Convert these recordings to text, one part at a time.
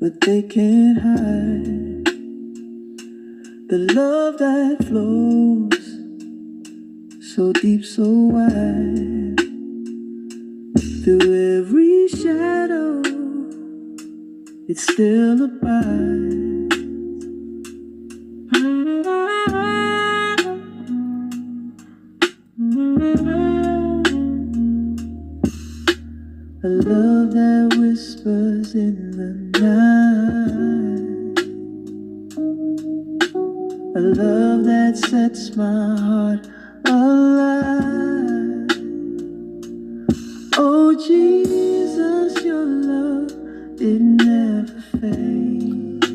but they can't hide the love that flows so deep, so wide. Through every shadow, it still abides. A love that whispers in the night, a love that sets my heart alive. Oh Jesus, your love, it never fades.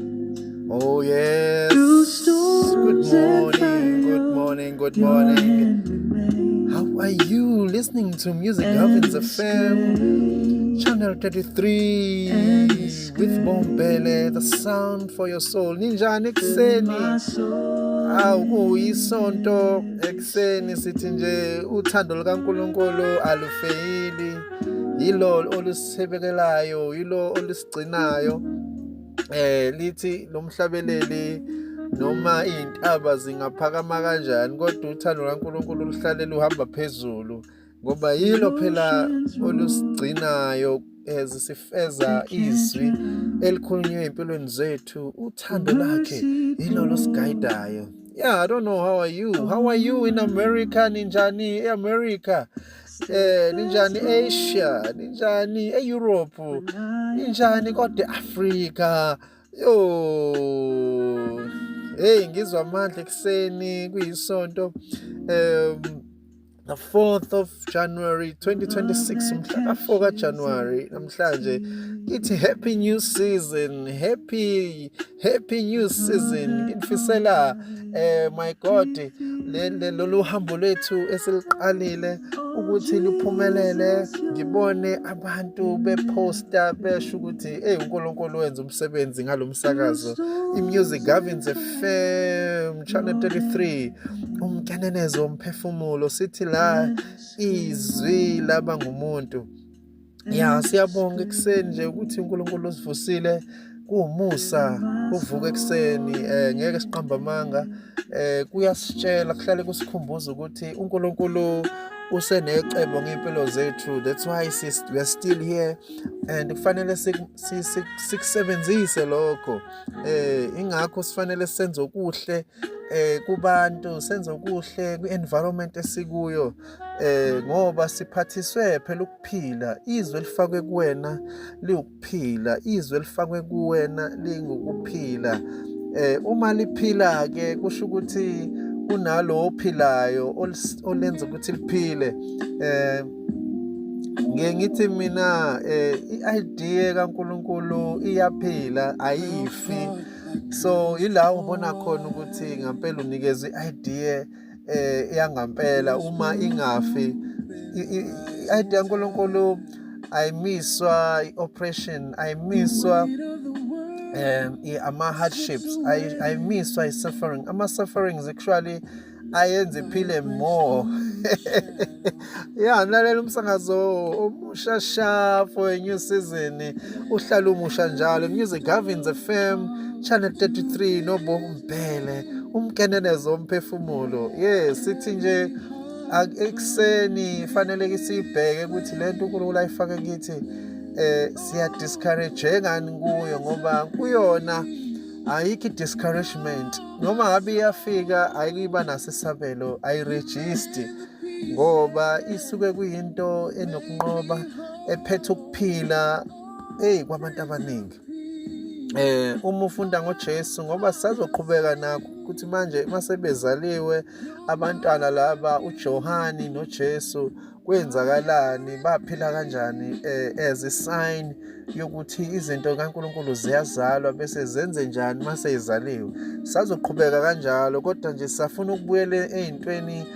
Oh yes. Through storms Good morning. How are you? Listening to Music Heavens FM, Channel 33 with Bombele, the sound for your soul. Ninjani ekuseni. Kuyisonto ekuseni sithi nje uthando lukaNkulunkulu alufeyili. Yilo olusebekelayo, yilo olusigcinayo. Lithi lomhlabeleli noma izintaba zingaphakama kanjani kodwa uthando lwaNkulunkulu luhlale luhamba phezulu ngoba yilo phela olusigcinayo ezisifeza izwi elikhulunywe empilweni zethu. Uthando lakhe yilo losigaidayo. Yeah, I don't know, how are you in America? Ninjani eAmerica? Ninjani Asia? Ninjani eEurope? Ninjani kodwa Africa? Hey, ngizwa amandla ekuseni kuyisonto the 4th of January 2026, umhla ka4 kaJanuary namhlanje. Ithi happy new season, happy new season. Ngifisela my God lolu hambo lethu esiliqalile ukuthi luphumelele. Ngibone abantu beposta besho ukuthi uNkulunkulu wenza umsebenzi ngalomsakazo. iMusic Heavens FM Channel 33, umkenenezo womphefumulo, sithi la izwi laba ngumuntu. Ya siyabonga ekuseni nje ukuthi uNkulunkulu usivusile, kuwumusa uvuka ekuseni, ngeke siqamba amanga. Kuyasitshela kuhlale kusikhumbuza ukuthi uNkulunkulu usenecebo ngeimpilo zethu. That's why we are still here and kufanele sikusebenzise lokho. Ingakho sifanele senze okuhle kubantu, senze okuhle kwi-environment esikuyo, ngoba siphathiswe phela ukuphila. Izwe lifakwe kuwena liwukuphila, izwe lifakwe kuwena lingukuphila. Uma liphila ke kusho ukuthi unalo ophilayo olenza ukuthi liphile. Ngithi mina i-idea kaNkulunkulu iyaphila, ayifi. So ila ubona khona ukuthi ngempela unikeza i-idea yangampela uma ingafi. I-idea kaNkulunkulu ayimiswa i-oppression, ayimiswa ama-hardships, ayimiswa i-suffering. Ama-sufferings actually ayenze iphile more. Yeah, nalela umsakazo omusha for a new season, uhlala umusha njalo. Music Heavens FM Channel 33 noBombele, umkenenezo womphefumulo. Yes, sithi nje ekuseni fanele sibheke ukuthi lento uNkulunkulu ayifake kithi siya discourage ngani kuyo, ngoba kuyona ayikho discouragement. Noma ngabe iyafika ayiba nasesabelo, ayiregister ngoba isuke kuyinto enokunqoba ephethe ukuphila kwabantu abaningi. Uma ufunda ngoJesu, ngoba sisazoqhubeka nakho ukuthi manje masebezaliwe abantwana laba uJohani noJesu kwenzakalani, baphila kanjani as a sign yokuthi izinto kaNkulunkulu ziyazalwa bese zenze njani mase izaliwe. Sazoqhubeka kanjalo, kodwa nje sifuna ukubuyela ezintweni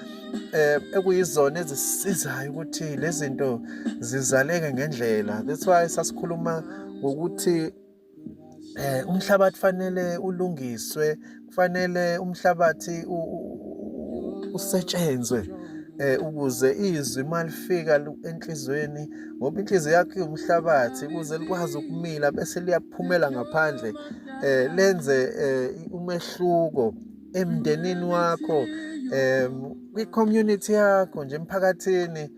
ekuyizona ezisizayo ukuthi lezi zinto zizaleke ngendlela. That's why sasikhuluma ngokuthi umhlabathi fanele ulungiswe, kufanele umhlabathi usetshenzwe ukuze izwi malifika enhlizweni, ngoba inhliziyo yakho iwumhlabathi, ukuze likwazi ukumila bese liyaphumela ngaphandle, lenze umehluko emndenini wakho, kwi-community yakho nje emphakathini,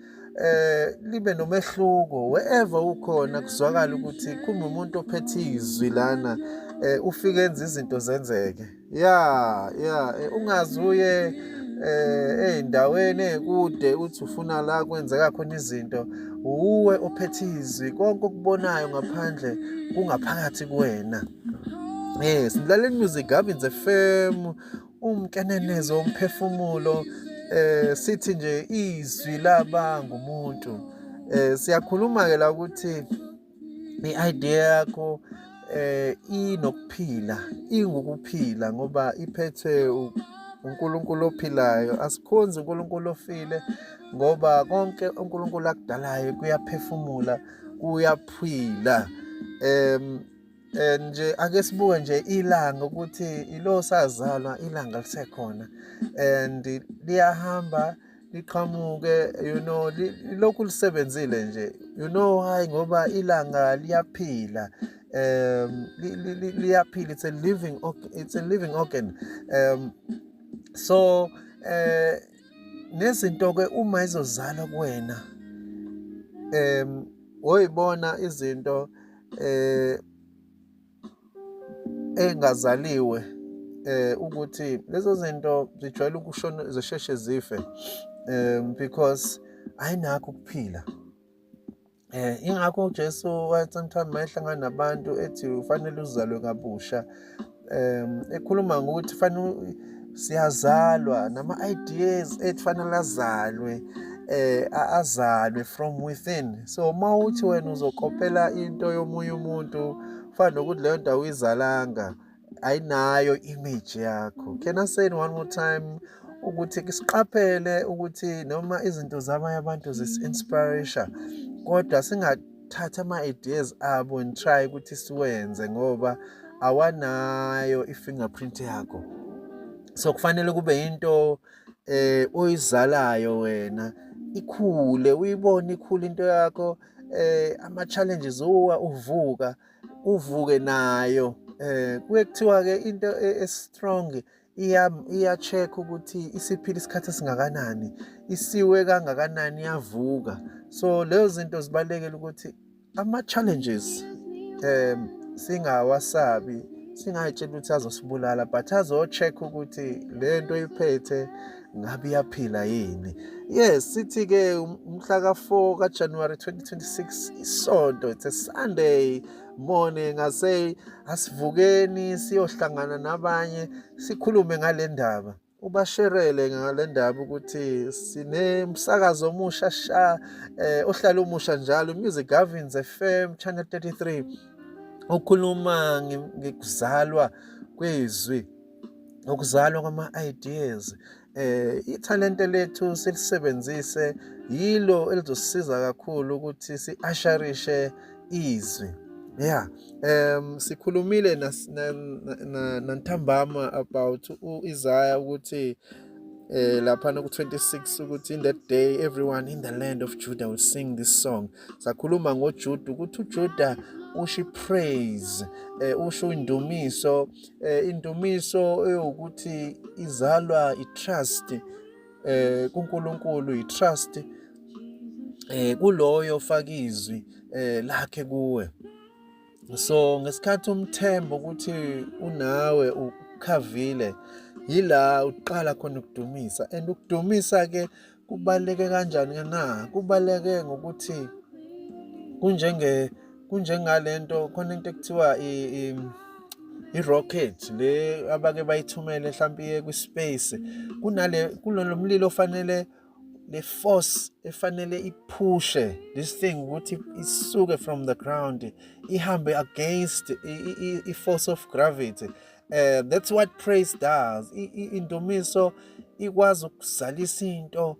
libe nomehluko wherever ukhona, kuzwakala ukuthi kunomuntu ophethe izwi lana, ufike enza izinto zenzeke. Ungaze uye ey'ndaweni ey'kude uthi ufuna la kwenzeka khona izinto, uwe ophethe izwi, konke okubonayo ngaphandle kungaphakathi kuwena. Silalela iMusic Gardens FM, umkenenezo womphefumulo, sithi nje izwi laba ngumuntu. Siyakhuluma-ke la ukuthi i-idea yakho inokuphila, ingukuphila ngoba iphethwe uNkulunkulu ophilayo. Asikhonzi uNkulunkulu ofile ngoba konke uNkulunkulu akudalayo kuyaphefumula, kuyaphila. Nje ake sibuke nje ilanga ukuthi ilo sazalwa ilanga lisekhona and liyahamba liqhamuke, lokhu lisebenzile nje, why? Ngoba ilanga liyaphila, liyaphila, it's a living organ. So nezinto-ke uma izozalwa kuwena, oyibona izinto engazaliwe, ukuthi lezo zinto zijwayele ukushona, zisheshe zife, because ayinakho ukuphila. Ingakho uJesu wathi sometime mayehlangana nabantu ethi ufanele uzalwe kabusha, ekhuluma ngokuthi fanele siyazalwa nama-ideas ethi fanele azalwe from within. So ma uthi wena uzokopela into yomunye umuntu, fana nokuthi leyo nto awuyizalanga, ayinayo image yakho. Can I say it one more time? Ukuthi siqaphele ukuthi noma izinto zabanye abantu zisi-inspiration, kodwa singathatha ama-ideas abo and try ukuthi siwenze ngoba awanayo i-fingerprint yakho. So kufanele kube into oyizalayo wena, ikhule, uyibone ikhule into yakho, ama-challenges uvuke nayo. Kuye kuthiwa-ke into e-strong iya-check ukuthi isiphila isikhathi esingakanani, isiwe kangakanani, iyavuka. So lezo zinto zibalulekile ukuthi ama-challenges singawasabi, singayitsheli ukuthi azosibulala, but azo-check ukuthi le nto oyiphethe ngabe iyaphila yini. Yes, sithi-ke umhla ka-4 kaJanuwari 2026, isonto, it's a Sunday morning. Asivukeni siyohlangana nabanye sikhulume ngale ndaba, ubasherele ngale ndaba ukuthi sinemsakazo omusha ohlala umusha njalo, Music Gardens FM Channel 33, okhuluma ngekuzalwa kwezwi, ukuzalwa kwama-ideas. Ithalente lethu silisebenzise, yilo elizosisiza kakhulu ukuthi si-asharishe izwi. Sikhulumile nantambama about Isaiah ukuthi laphana ku-26 ukuthi in that day everyone in the land of Judah will sing this song. Sakhuluma ngoJuda ukuthi uJuda usho praise, usho indumiso, indumiso eyokuthi izalwa i-trust kuNkulunkulu, i-trust kuloyo ofaka izwi lakhe kuwe. So ngesikhathi umthembo ukuthi unawe ukhavile, yila uqala khona ukudumisa. And ukudumisa-ke kubaluleke kanjani na? Kubaluleke ngokuthi kunjengale nto, khona into ekuthiwa i-rocket le abake bayithumele mhlawumbe iye kwi-space. Kulo mlilo ofanele le force efanele iphushe this thing ukuthi isuke from the ground, ihambe against i-force of gravity. That's what praise does. Indumiso ikwazi ukuzalisa into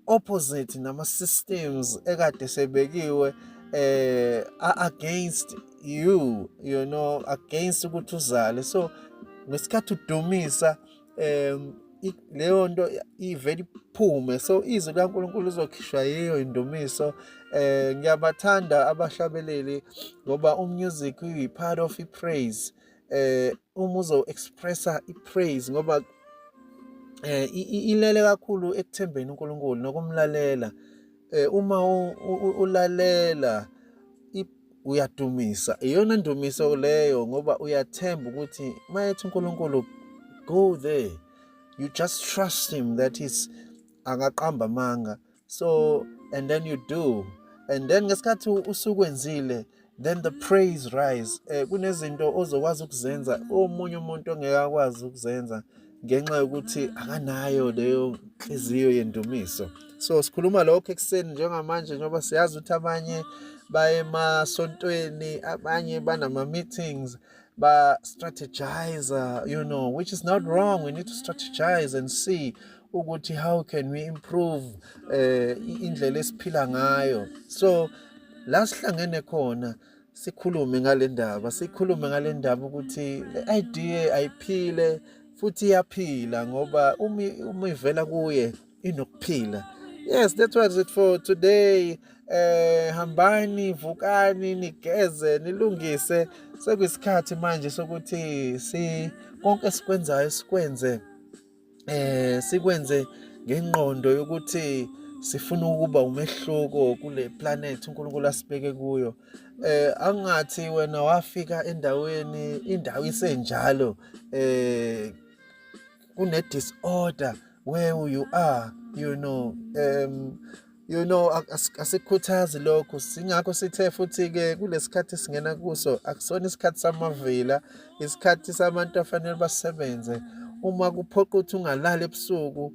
opposite nama-systems ekade sebekiwe against you, against ukuthi uzale. So ngesikhathi udumisa leyo nto ivele iphume. So izwi likaNkulunkulu lizokhishwa yiyo indumiso. Ngiyabathanda abahlabeleli ngoba umusic uyi-part of i-praise. Uma uzo-expressa i-praise ngoba ilele kakhulu ekuthembeni uNkulunkulu nokumlalela. Uma ulalela uyadumisa, iyona ndumiso leyo ngoba uyathemba ukuthi mayethi uNkulunkulu go there, you just trust him that is akaqamba amanga. So and then you do, and then ngesikhathi usukwenzile, then the praise rise. Kunezinto ozokwazi ukuzenza omunye umuntu ongeke akwazi ukuzenza ngenxa yokuthi akanayo leyo nhliziyo yendumiso. So sikhuluma lokho ekuseni njengamanje ngoba siyazi ukuthi abanye baye emasontweni, abanye banama meetings, ba-strategize, which is not wrong. We need to strategize and see ukuthi how can we improve indlela esiphila ngayo. So la sihlangene khona sikhulume ngale ndaba ukuthi le idea ayiphile futhi iyaphila ngoba uma ivela kuye inokuphila. Yes, that's what it for today. Hambani, vukani, nigeze, nilungise. Sekuyisikhathi manje sokuthi konke sikwenzayo sikwenze ngengqondo yokuthi sifuna ukuba umehluko kule planet uNkulunkulu asibeke kuyo. Angathi wena wafika endaweni, indawo isenjalo, kune disorder where you are, asikhuthazi lokho. Singakho sithe futhi-ke kulesikhathi singena kuso akusona isikhathi samavila, isikhathi sabantu afanele basebenze. Uma kuphoqa ukuthi ungalali ebusuku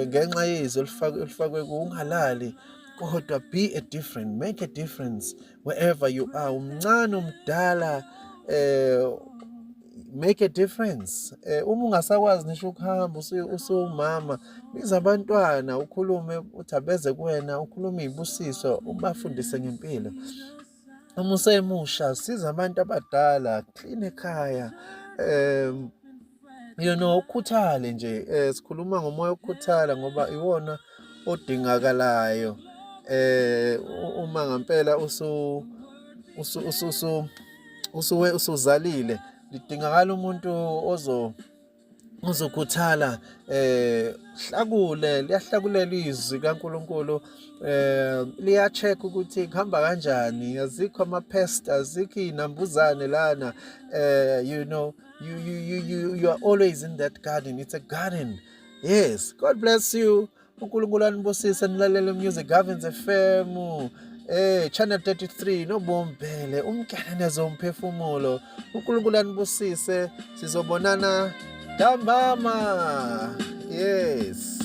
ngenxa yezwi elifakwe kuwe, ungalali, kodwa be a different, make a difference wherever you are, umncane umdala, make a difference. Uma ungasakwazi nisho ukuhamba usuwumama, biza abantwana ukhulume uthi abeze kuwena, ukhulume iy'busiso, ubafundise ngempilo. Uma usemusha, siza abantu abadala, clean ekhaya, ukhuthale nje. Sikhuluma ngomoya wokukhuthala ngoba iwona odingakalayo uma ngampela usuzalile. Lidingakala umuntu ozokhuthala, liyahlakulela izwi kaNkulunkulu, liya-check ukuthi kuhamba kanjani, azikho ama-pest, azikho iy'nambuzane lana. You are always in that garden. It's a garden. Yes, God bless you. uNkulunkulu anibusise, nilalele Music Heavens FM. Channel 33 noBombele, umkhanyazo umphefumulo. uNkulunkulu anibusise, sizobonana ntambama. Yes.